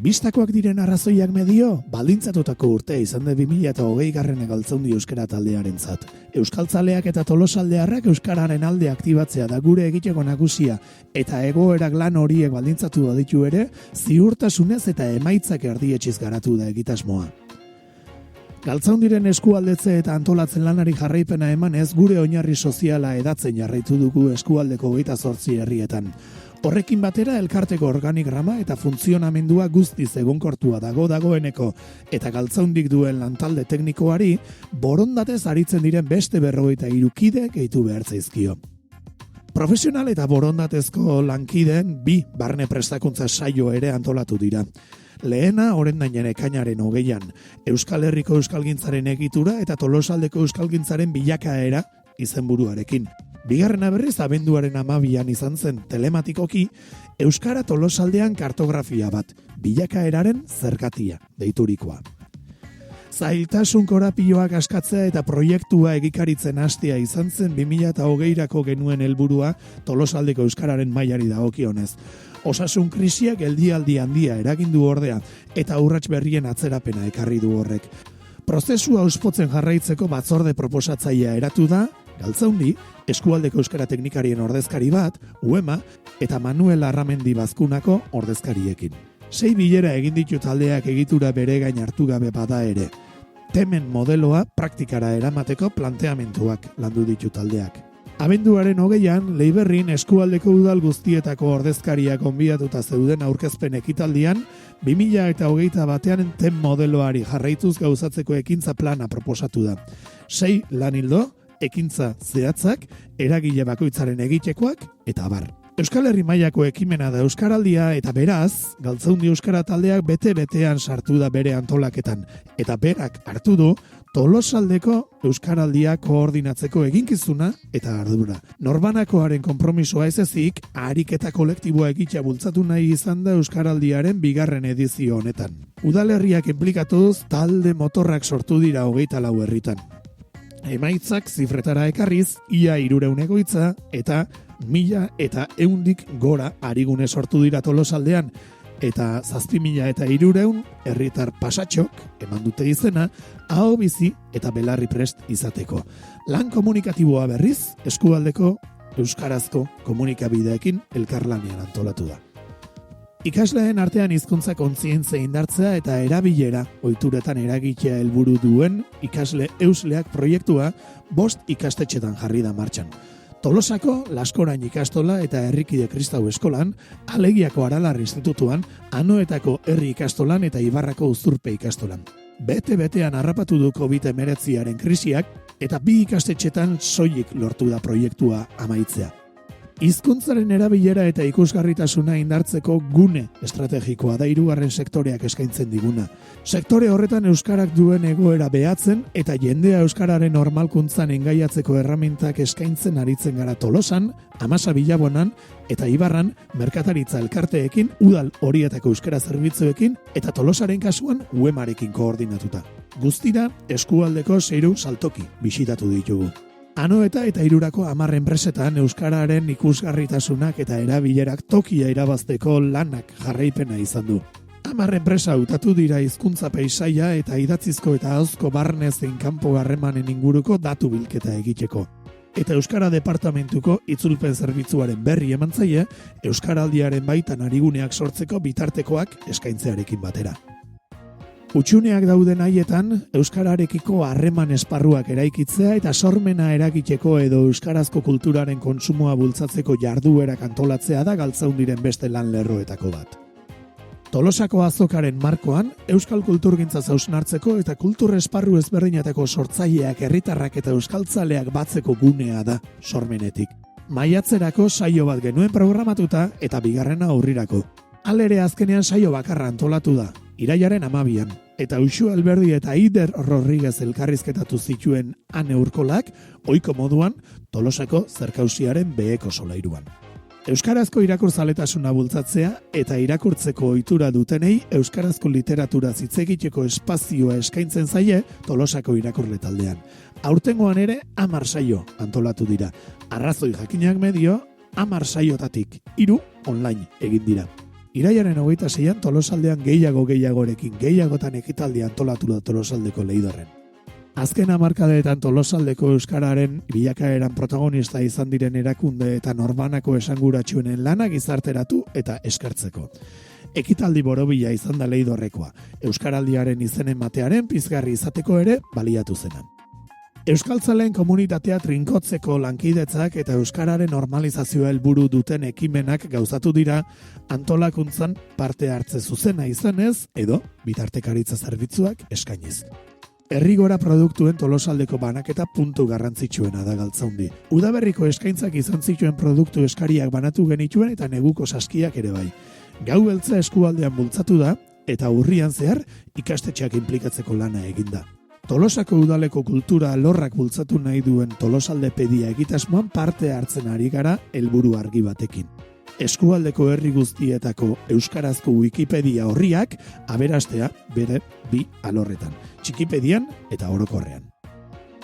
Bistakoak diren arrazoiak medio, baldintzatutako urtea izan da 2020 galtzaundi euskara taldearentzat. Euskaltzaleak eta tolosaldearrak euskararen alde aktibatzea da gure egiteko nagusia, eta egoerak lan horiek baldintzatu baditu ere, ziurtasunez eta emaitzak erdietxiz garatu da egitasmoa. Galtzaundiren eskualdetze eta antolatzen lanari jarraipena emanez gure oinarri soziala edatzen jarraitu dugu eskualdeko 28 herrietan. Horrekin batera elkarteko organigrama eta funtzionamendua guztiz egonkortua dagoeneko eta Galtzaundik duen lantalde teknikoari borondatez aritzen diren beste 43 kide gehitu behar zaizkio. Profesional eta borondatezko lankideen 2 barne prestakuntza saio ere antolatu dira. Lehena, orendainen ekainaren 20an, Euskal Herriko euskalgintzaren egitura eta Tolosaldeko euskalgintzaren bilakaera izenburuarekin. Bigarrena berriz abenduaren 12an izan zen telematikoki Euskara Tolosaldean kartografia bat, bilakaeraren zergatia, deiturikoa. Zailtasun korapioak askatzea eta proiektua egikaritzen hastea izan zen 2020rako genuen helburua Tolosaldeko euskararen mailari dagokionez. Osasun krisiak geldialdi handia eragindu ordea eta urrats berrien atzerapena ekarri du horrek. Prozesua auspotzen jarraitzeko batzorde proposatzailea eratu da, Galtzaundi, eskualdeko euskara teknikarien ordezkari bat, UEMA, eta Manuel Arramendi Bazkunako ordezkariekin. 6 bilera egin ditu taldeak egitura bere gain hartu gabe bada ere. Temen modeloa praktikara eramateko planteamentuak landu ditu taldeak. Abenduaren 20an, Leiberrin eskualdeko udal guztietako ordezkariak onbidatuta zeuden aurkezpen ekitaldian, 2021 ten modeloari jarraituz gauzatzeko ekintza plana proposatu da. 6 lanildo, ekintza zehatzak, eragile bakoitzaren egitekoak eta abar. Euskal Herri mailako ekimena da euskaraldia eta beraz, Galtzaundi euskara taldeak bete-betean sartu da bere antolaketan eta berak hartu du Tolosaldeko euskaraldia koordinatzeko eginkizuna eta ardura. Norbanakoaren konpromisoa ez ezik, ariketa kolektiboa egitea bultzatu nahi izan da euskaraldiaren 2. edizio honetan. Udalerriak inplikatuz talde motorrak sortu dira 24 herritan. Emaitzak zifretara ekarriz, ia 300 egoitza eta 1.100 gora arigune sortu dira Tolosaldean, eta 7.300 herritar pasatxok eman dute izena, aho bizi eta belarri prest izateko. Lan komunikatiboa berriz, eskualdeko euskarazko komunikabideekin elkarlanean antolatu da. Ikasleen artean hizkuntza kontzientzia indartzea eta erabilera ohituretan eragitea helburu duen ikasle eusleak proiektua 5 ikastetxetan jarri da martxan. Tolosako Laskorain ikastola eta Herrikide Kristau eskolan, Alegiako Aralar institutuan, Anoetako herri ikastolan eta Ibarrako Uzurpe ikastolan. Bete-betean harrapatu du COVID-19aren krisiak eta 2 ikastetxetan soilik lortu da proiektua amaitzea. Hizkuntzaren erabilera eta ikusgarritasuna indartzeko gune estrategikoa da 3. sektoreak eskaintzen diguna. Sektore horretan euskarak duen egoera behatzen eta jendea euskararen normalkuntzan engaiatzeko erramintak eskaintzen aritzen gara Tolosan, Amasa Bilabonan eta Ibarran merkataritza elkarteekin, udal horietako euskara zerbitzuekin eta Tolosaren kasuan UEMarekin koordinatuta. Guztira, eskualdeko 6 saltoki bisitatu ditugu. Anoeta eta Hirurako 10 enpresetan euskararen ikusgarritasunak eta erabilerak tokia irabazteko lanak jarraipena izan du. 10 enpresa hautatu dira hizkuntza paisaia eta idatzizko eta ahozko barne zein kanpo harremanen inguruko datu bilketa egiteko. Eta Euskara Departamentuko itzulpen zerbitzuaren berri eman zaie, euskaraldiaren baitan ariguneak sortzeko bitartekoak eskaintzearekin batera. Utsuneak dauden haietan, euskararekiko harreman esparruak eraikitzea eta sormena eragiteko edo euskarazko kulturaren kontsumoa bultzatzeko jarduerak antolatzea da Galtzaundiren beste lan lerroetako bat. Tolosako azokaren markoan, euskal kulturgintza hausnartzeko eta kultur esparru ezberdinetako sortzaileak, herritarrak eta euskaltzaleak batzeko gunea da sormenetik. Maiatzerako saio bat genuen programatuta eta 2. aurrirako. Halere azkenean saio bakarra antolatu da, irailaren 12an. Eta Uxu Alberdi eta Ider Rodriguez elkarrizketatu zituen Ane Urkolak, ohiko moduan Tolosako zerkausiaren beheko solairuan. Euskarazko irakurtzaletasuna bultzatzea eta irakurtzeko ohitura dutenei euskarazko literatura hitz egiteko espazioa eskaintzen zaie Tolosako irakurle taldean. Aurtengoan ere 10 saio antolatu dira. Arrazoi jakinak medio 10 saiotatik 3 online egin dira. Irailaren 26an Tolosaldean gehiagorekin gehiagotan ekitaldia antolatu da Tolosaldeko Leidorren. Azken hamarkadeetan Tolosaldeko euskararen bilakaeran protagonista izan diren erakunde eta norbanako esanguratsuenen lana gizarteratu eta eskertzeko. Ekitaldi borobila izan da Leidorrekoa, euskaraldiaren izenen matearen pizgarri izateko ere baliatu zena. Euskaltzaleen komunitatea trinkotzeko lankidetzak eta euskararen normalizazioa helburu duten ekimenak gauzatu dira antolakuntzan parte hartze zuzena izanez edo bitartekaritza zerbitzuak eskainiz. Herrigora produktuen Tolosaldeko banaketa puntu garrantzitsuena da Galtzaundi. Udaberriko eskaintzak izan zituen produktu eskariak banatu genituen eta neguko saskiak ere bai. Gau beltza eskualdean bultzatu da eta urrian zehar ikastetxeak inplikatzeko lana eginda. Tolosako udaleko kultura alorrak bultzatu nahi duen Tolosaldepedia egitasmoan parte hartzen ari gara helburu argi batekin. Eskualdeko herri guztietako euskarazko Wikipedia horriak aberastea bere bi alorretan, Txikipedian eta orokorrean.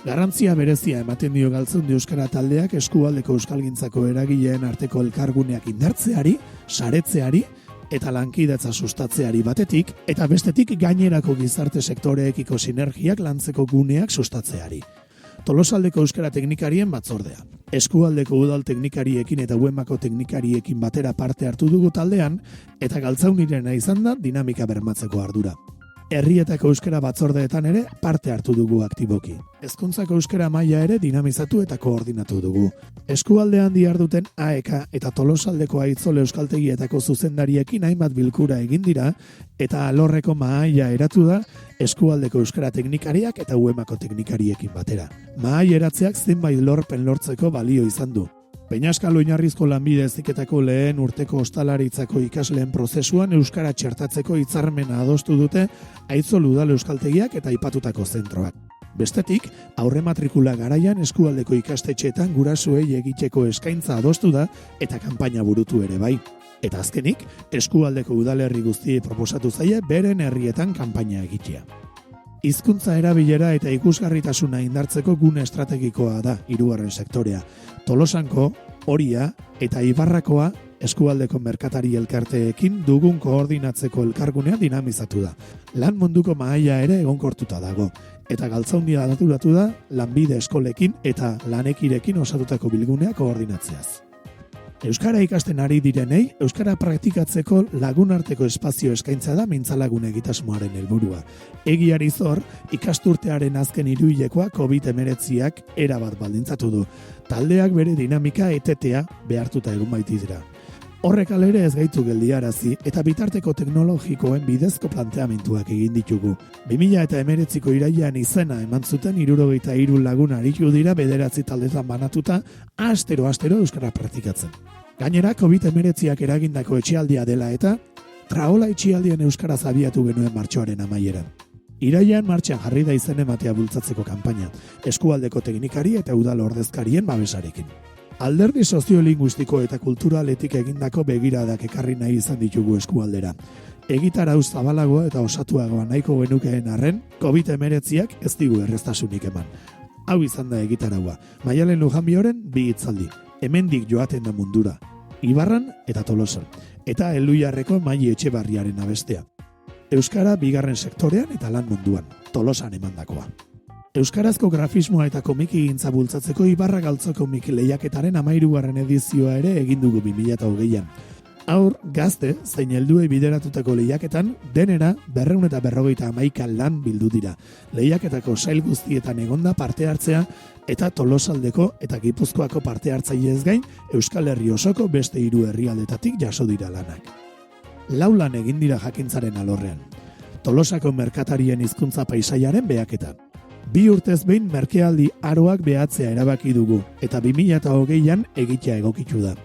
Garrantzia berezia ematen dio Galtzaundi euskara taldeak eskualdeko euskalgintzako eragileen arteko elkarguneak indartzeari, saretzeari eta lankidetza sustatzeari batetik, eta bestetik gainerako gizarte sektoreekiko sinergiak lantzeko guneak sustatzeari. Tolosaldeko euskara teknikarien batzordea. Eskualdeko udal teknikariekin eta Uemako teknikariekin batera parte hartu dugu taldean, eta Galtzaundirena izan da dinamika bermatzeko ardura. Herrietako euskara batzordeetan ere parte hartu dugu aktiboki. Hezkuntzako euskara maila ere dinamizatu eta koordinatu dugu. Eskualdean diharduten AEK eta Tolosaldeko Aitzole euskaltegietako zuzendariekin hainbat bilkura egin dira eta alorreko mahaia eratu da eskualdeko euskara teknikariak eta Uemako teknikariekin batera. Mahai eratzeak zenbait lorpen lortzeko balio izan du. Peñaskal oinarrizko lanbide heziketako lehen urteko ostalaritzako ikasleen prozesuan euskara txertatzeko hitzarmena adostu dute Aitzol udal euskaltegiak eta aipatutako zentroak. Bestetik, aurre matrikula garaian eskualdeko ikastetxeetan gurasoei egiteko eskaintza adostu da eta kanpaina burutu ere bai. Eta azkenik, eskualdeko udalerri guztiei proposatu zaie beren herrietan kanpaina egitea. Hizkuntza erabilera eta ikusgarritasuna indartzeko gune estrategikoa da hirugarren sektorea. Tolosanko, Oria eta Ibarrakoa eskualdeko merkatari elkarteekin dugun koordinatzeko elkargunea dinamizatu da. Lan munduko mahaia ere egonkortuta dago. Eta Galtzaundia daturatu da lanbide eskolekin eta lanekirekin osatutako bilgunea koordinatzeaz. Euskara ikasten ari direnei, euskara praktikatzeko lagunarteko espazio eskaintza da mintzalagun egitasmoaren helburua. Egiari zor, ikasturtearen azken hiruhilekoa COVID-19ak erabat baldintzatu du. Taldeak bere dinamika etetea behartuta egun baitira. Horrek alere ez gaitu geldiarazi eta bitarteko teknologikoen bidezko planteamentuak egin ditugu. 2019ko irailean izena eman zuten 73 lagun aritu dira 9 taldetan banatuta astero euskara praktikatzen. Gainera, COVID-19ak eragindako etxealdia dela eta traola etxealdien euskaraz abiatu genuen martxoaren amaieran. Irailean martxan jarri da izen ematea bultzatzeko kanpaina, eskualdeko teknikari eta udal ordezkarien babesarekin. Alderdi soziolinguistiko eta kulturaletik egindako begiradak ekarri nahi izan ditugu eskualdera. Egitarau zabalagoa eta osatuagoa nahiko genukeen arren, COVID-19ak ez digu erreztasunik eman. Hau izan da egitaraua. Maialen Lujanbioren 2 hitzaldi. Hemendik joaten da mundura. Ibarran eta Tolosan. Eta Elluiarreko Mai Etxebarriaren abestea. Euskara bigarren sektorean eta lan munduan. Tolosan emandakoa. Euskarazko grafismoa eta komikigintza bultzatzeko Ibarra Galtzoko komik lehiaketaren 13. edizioa ere egin dugu 2020an. Haur, gazte, zein helduei bideratutako lehiaketan, denera 251 lan bildu dira. Lehiaketako sail guztietan egonda parte hartzea eta Tolosaldeko eta Gipuzkoako parte hartzaileez gain Euskal Herri osoko beste 3 herrialdetatik jaso dira lanak. 4 lan egin dira jakintzaren alorrean. Tolosako merkatarien hizkuntza paisaiaren behaketa. 2 urtez behin merkealdi aroak behatzea erabaki dugu eta 2020an egitea egokitu da.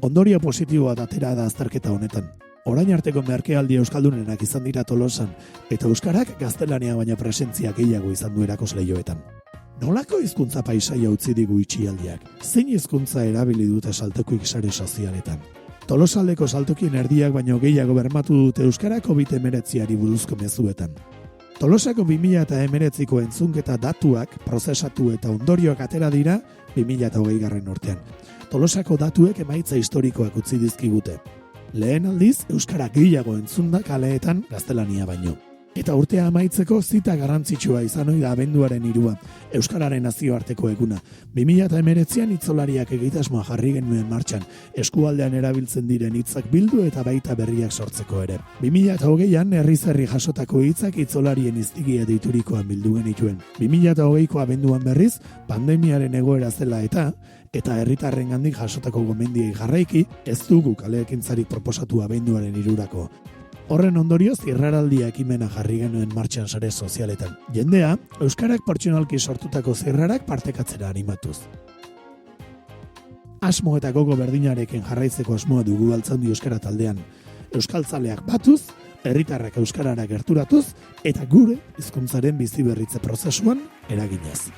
Ondorio positiboa atera da azterketa honetan. Orain arteko merkealdi euskaldunenak izan dira Tolosan eta euskarak gaztelania baina presentzia gehiago izan du erakosleioetan. Nolako hizkuntza paisaia utzi digu itxialdiak? Zein hizkuntza erabili dute saltokuik sare sozialetan? Tolosaldeko saltokien erdiak baino gehiago bermatu dute euskara COVID-19ari buruzko mezuetan. Tolosako 2019ko entzunketa datuak prozesatu eta ondorioak atera dira 2020 urtean. Tolosako datuek emaitza historikoak utzi dizkigute. Lehen aldiz, euskara gehiago entzun da kaleetan gaztelania baino. Eta urtea amaitzeko zita garrantzitsua izan ohi da abenduaren 3, Euskararen nazioarteko eguna. 2019an itzolariak egitasmoa jarri genuen martxan, eskualdean erabiltzen diren hitzak bildu eta baita berriak sortzeko ere. 2020an herriz-herri jasotako hitzak itzolarien iztigia deiturikoan bildu genituen. 2020ko abenduan berriz, pandemiaren egoera zela eta herritarrengandik jasotako gomendiei jarraiki, ez dugu kale ekintzarik proposatu abenduaren 3rako. Horren ondorioz, zirraraldia ekimena jarri genuen martxan sare sozialetan. Jendea, euskarak pertsonalki sortutako zirrarak partekatzera animatuz. Asmo eta gogo berdinarekin jarraitzeko asmoa dugu Altzaundi Euskara taldean. Euskaltzaleak batuz, herritarrak euskarara gerturatuz, eta gure hizkuntzaren bizi berritze prozesuan eraginez.